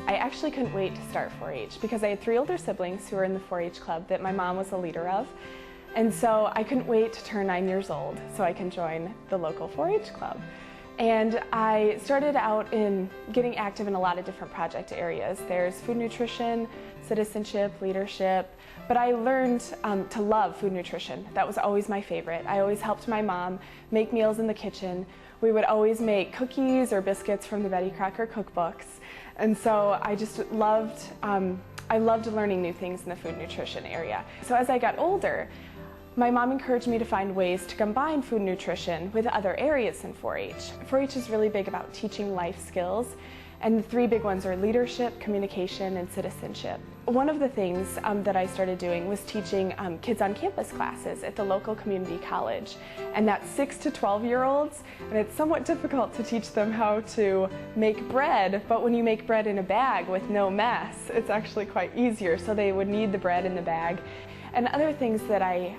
I actually couldn't wait to start 4-H because I had 3 older siblings who were in the 4-H club that my mom was a leader of. And so I couldn't wait to turn 9 years old so I can join the local 4-H club. And I started out in getting active in a lot of different project areas. There's food nutrition, citizenship, leadership, but I learned to love food nutrition. That was always my favorite. I always helped my mom make meals in the kitchen. We would always make cookies or biscuits from the Betty Crocker cookbooks. And so I just loved, I loved learning new things in the food nutrition area. So as I got older, my mom encouraged me to find ways to combine food nutrition with other areas in 4-H. 4-H is really big about teaching life skills, and the 3 big ones are leadership, communication, and citizenship. One of the things that I started doing was teaching kids on campus classes at the local community college, and that's 6 to 12-year-olds, and it's somewhat difficult to teach them how to make bread, but when you make bread in a bag with no mess, it's actually quite easier, so they would need the bread in the bag. And other things that I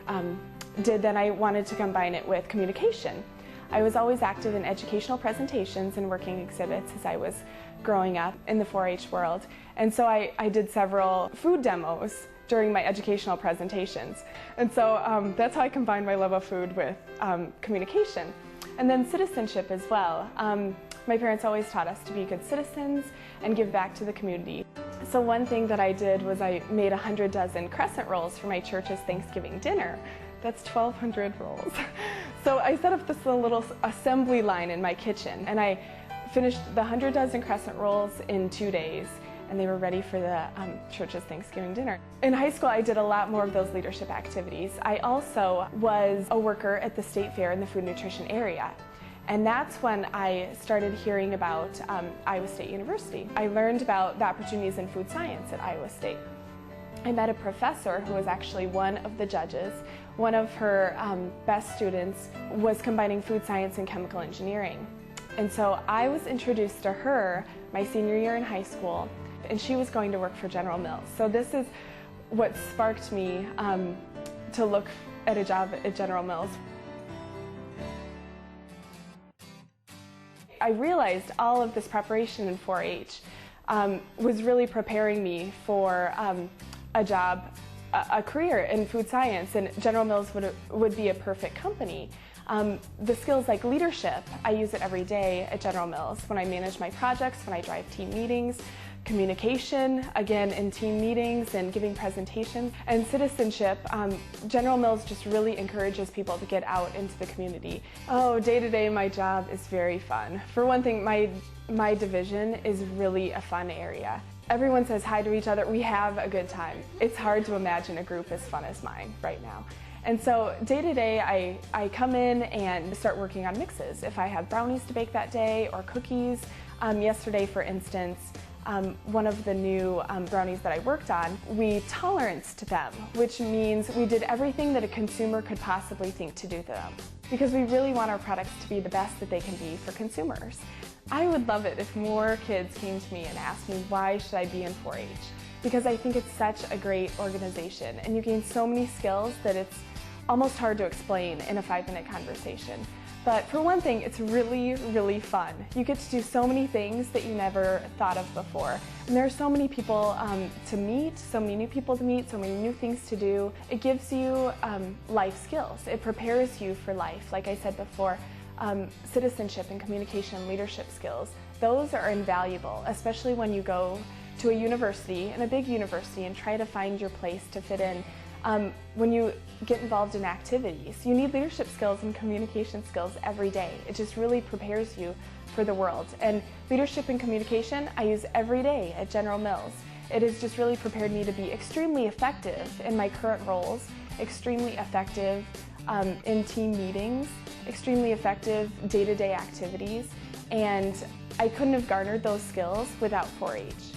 did, then I wanted to combine it with communication. I was always active in educational presentations and working exhibits as I was growing up in the 4-H world. And so I did several food demos during my educational presentations. And so that's how I combined my love of food with communication. And then citizenship as well. My parents always taught us to be good citizens and give back to the community. So one thing that I did was I made 100 dozen crescent rolls for my church's Thanksgiving dinner. That's 1,200 rolls. So I set up this little assembly line in my kitchen, and I finished the 100 dozen crescent rolls in 2 days, and they were ready for the church's Thanksgiving dinner. In high school, I did a lot more of those leadership activities. I also was a worker at the state fair in the food nutrition area. And that's when I started hearing about Iowa State University. I learned about the opportunities in food science at Iowa State. I met a professor who was actually one of the judges. One of her best students was combining food science and chemical engineering. And so I was introduced to her my senior year in high school, and she was going to work for General Mills. So this is what sparked me to look at a job at General Mills. I realized all of this preparation in 4-H was really preparing me for a job, a career in food science, and General Mills would be a perfect company. The skills like leadership, I use it every day at General Mills when I manage my projects, when I drive team meetings. Communication, again, in team meetings and giving presentations. And citizenship, General Mills just really encourages people to get out into the community. Oh, day to day, my job is very fun. For one thing, my division is really a fun area. Everyone says hi to each other. We have a good time. It's hard to imagine a group as fun as mine right now. And so day to day, I come in and start working on mixes. If I have brownies to bake that day or cookies, yesterday, for instance, one of the new brownies that I worked on, we toleranced them, which means we did everything that a consumer could possibly think to do them, because we really want our products to be the best that they can be for consumers. I would love it if more kids came to me and asked me, why should I be in 4-H? Because I think it's such a great organization, and you gain so many skills that it's almost hard to explain in a 5-minute conversation. But for one thing, it's really, really fun. You get to do so many things that you never thought of before. And there are so many people to meet, so many new people to meet, so many new things to do. It gives you life skills. It prepares you for life. Like I said before, citizenship and communication and leadership skills, those are invaluable, especially when you go to a university, and a big university, and try to find your place to fit in. When you get involved in activities, you need leadership skills and communication skills every day. It just really prepares you for the world. And leadership and communication I use every day at General Mills. It has just really prepared me to be extremely effective in my current roles, extremely effective in team meetings, extremely effective day-to-day activities, and I couldn't have garnered those skills without 4-H.